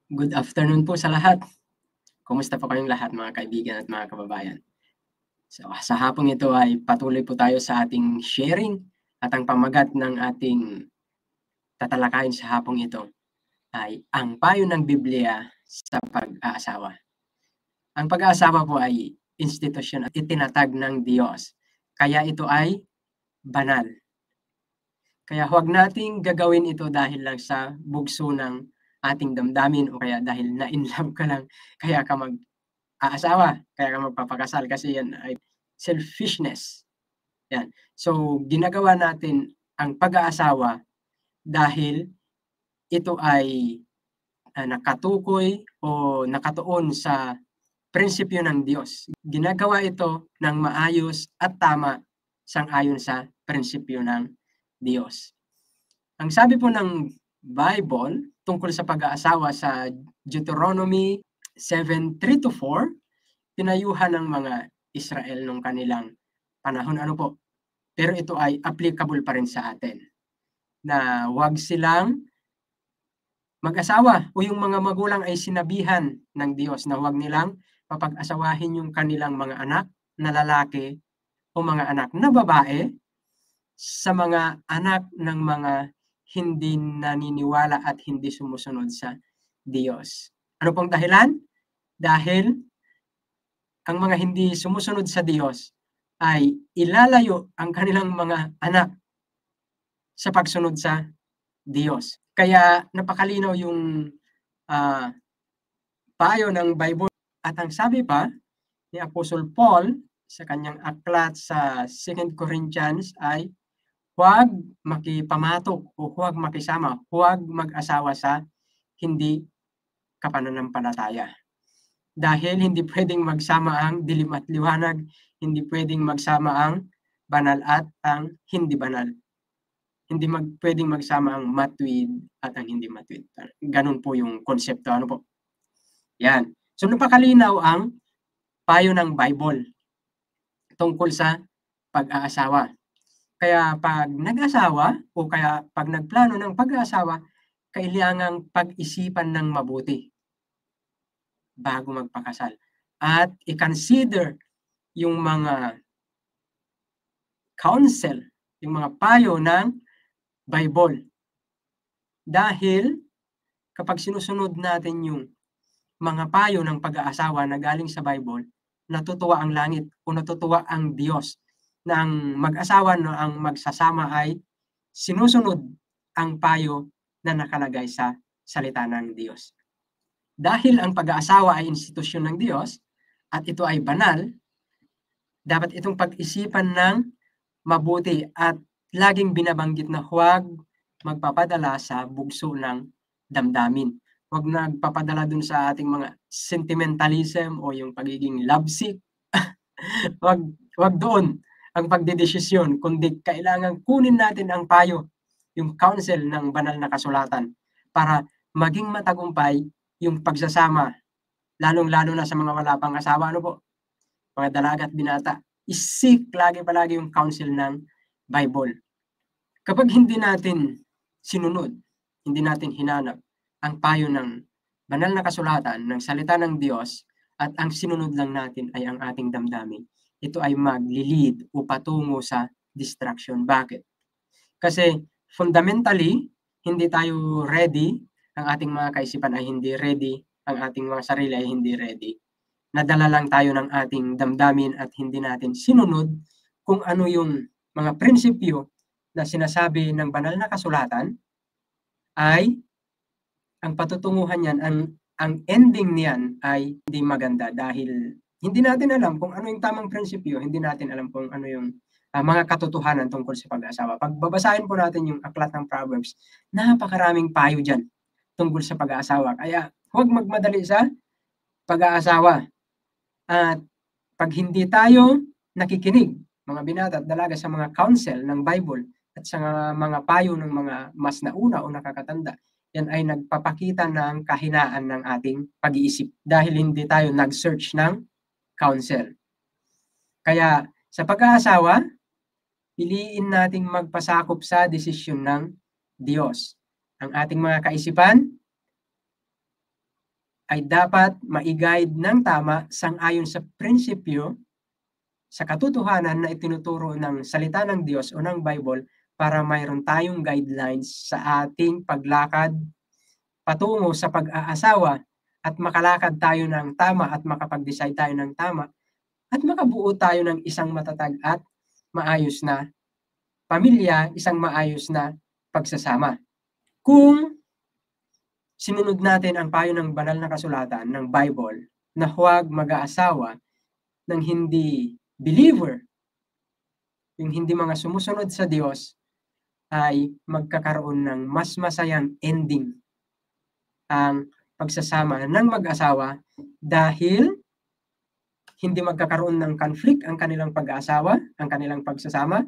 Good afternoon po sa lahat. Kumusta po kayong lahat mga kaibigan at mga kababayan? So, sa hapong ito ay patuloy po tayo sa ating sharing at ang pamagat ng ating tatalakayin sa hapong ito ay ang payo ng Biblia sa pag-aasawa. Ang pag-aasawa po ay institusyon at itinatag ng Diyos. Kaya ito ay banal. Kaya huwag nating gagawin ito dahil lang sa bugso ng ating damdamin o kaya dahil na-inlove ka lang kaya ka mag-aasawa, kaya ka magpapakasal kasi yan ay selfishness. Yan. So, ginagawa natin ang pag-aasawa dahil ito ay nakatukoy o nakatuon sa prinsipyo ng Diyos. Ginagawa ito ng maayos at tama sang-ayon sa prinsipyo ng Diyos. Ang sabi po ng Bible tungkol sa pag-aasawa sa Deuteronomy 7:3-4, pinayuhan ng mga Israel nung kanilang panahon. Ano po? Pero ito ay applicable pa rin sa atin. Na huwag silang mag-asawa o yung mga magulang ay sinabihan ng Diyos na huwag nilang papag-asawahin yung kanilang mga anak na lalaki o mga anak na babae sa mga anak ng mga hindi naniniwala at hindi sumusunod sa Diyos. Ano pong dahilan? Dahil ang mga hindi sumusunod sa Diyos ay ilalayo ang kanilang mga anak sa pagsunod sa Diyos. Kaya napakalinaw yung payo ng Bible. At ang sabi pa ni Apostle Paul sa kanyang aklat sa 2 Corinthians ay huwag makipamatok o huwag makisama, huwag mag-asawa sa hindi kapananampalataya. Dahil hindi pwedeng magsama ang dilim at liwanag, hindi pwedeng magsama ang banal at ang hindi banal. Hindi pwedeng magsama ang matuwid at ang hindi matuwid. Ganun po yung konsepto. Ano po? Yan. So napakalinaw ang payo ng Bible tungkol sa pag-aasawa. Kaya pag nag-asawa o kaya pag nagplano ng pag-aasawa, kailangang pag-isipan ng mabuti bago magpakasal. At i-consider yung mga counsel, yung mga payo ng Bible. Dahil kapag sinusunod natin yung mga payo ng pag-aasawa na galing sa Bible, natutuwa ang langit o natutuwa ang Diyos na ang mag-asawa na ang magsasama ay sinusunod ang payo na nakalagay sa salita ng Diyos. Dahil ang pag-aasawa ay institusyon ng Diyos at ito ay banal, dapat itong pag-isipan ng mabuti at laging binabanggit na huwag magpapadala sa bugso ng damdamin. Huwag nagpapadala dun sa ating mga sentimentalism o yung pagiging lovesick. wag doon ang pagdedesisyon, kundi kailangan kunin natin ang payo, yung counsel ng banal na kasulatan para maging matagumpay yung pagsasama, lalong-lalo na sa mga wala pang asawa, ano po, mga dalaga at binata. Isik palagi yung counsel ng Bible. Kapag hindi natin sinunod, hindi natin hinanap ang payo ng banal na kasulatan ng salita ng Diyos at ang sinunod lang natin ay ang ating damdamin, ito ay maglilid o patungo sa distraction. Bakit? Kasi fundamentally, hindi tayo ready, ang ating mga kaisipan ay hindi ready, ang ating mga sarili ay hindi ready. Nadala lang tayo ng ating damdamin at hindi natin sinunod kung ano yung mga prinsipyo na sinasabi ng banal na kasulatan, ay ang patutunguhan niyan, ang ending niyan ay hindi maganda dahil hindi natin alam kung ano yung tamang prinsipyo, hindi natin alam kung ano yung mga katotohanan tungkol sa pag-aasawa. Pag babasahin po natin yung aklat ng Proverbs, napakaraming payo dyan tungkol sa pag-aasawa. Kaya huwag magmadali sa pag-aasawa. At pag hindi tayo nakikinig, mga binata at dalaga, sa mga counsel ng Bible at sa mga payo ng mga mas nauna o nakakatanda, yan ay nagpapakita ng kahinaan ng ating pag-iisip dahil hindi tayo nag-search ng counsel. Kaya sa pag-aasawa, piliin nating magpasakop sa desisyon ng Diyos. Ang ating mga kaisipan, ay dapat ma-guide ng tama sang-ayon sa prinsipyo, sa katotohanan na itinuturo ng salita ng Diyos o ng Bible para mayroon tayong guidelines sa ating paglakad patungo sa pag-aasawa at makalakad tayo ng tama at makapag-decide tayo ng tama at makabuo tayo ng isang matatag at maayos na pamilya, isang maayos na pagsasama. Kung sinunod natin ang payo ng banal na kasulatan ng Bible na huwag mag-aasawa ng hindi believer, yung hindi mga sumusunod sa Diyos, ay magkakaroon ng mas masayang ending ang pagsasama ng mag-asawa dahil hindi magkakaroon ng conflict ang kanilang pag-aasawa, ang kanilang pagsasama,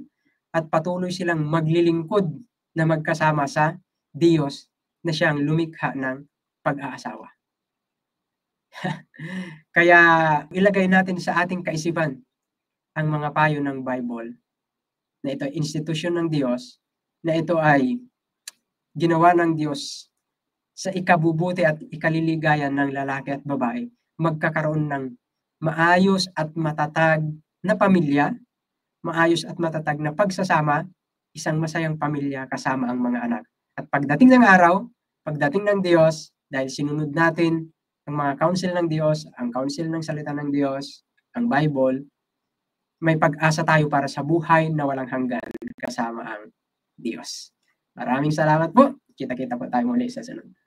at patuloy silang maglilingkod na magkasama sa Diyos na siyang lumikha ng pag-aasawa. Kaya ilagay natin sa ating kaisipan ang mga payo ng Bible na ito ay institusyon ng Diyos, na ito ay ginawa ng Diyos sa ikabubuti at ikaliligayan ng lalaki at babae, magkakaroon ng maayos at matatag na pamilya, maayos at matatag na pagsasama, isang masayang pamilya kasama ang mga anak. At pagdating ng araw, pagdating ng Diyos, dahil sinunod natin ang mga counsel ng Diyos, ang counsel ng salita ng Diyos, ang Bible, may pag-asa tayo para sa buhay na walang hanggan kasama ang Diyos. Maraming salamat po. Kita-kita po tayo muli sa sunod.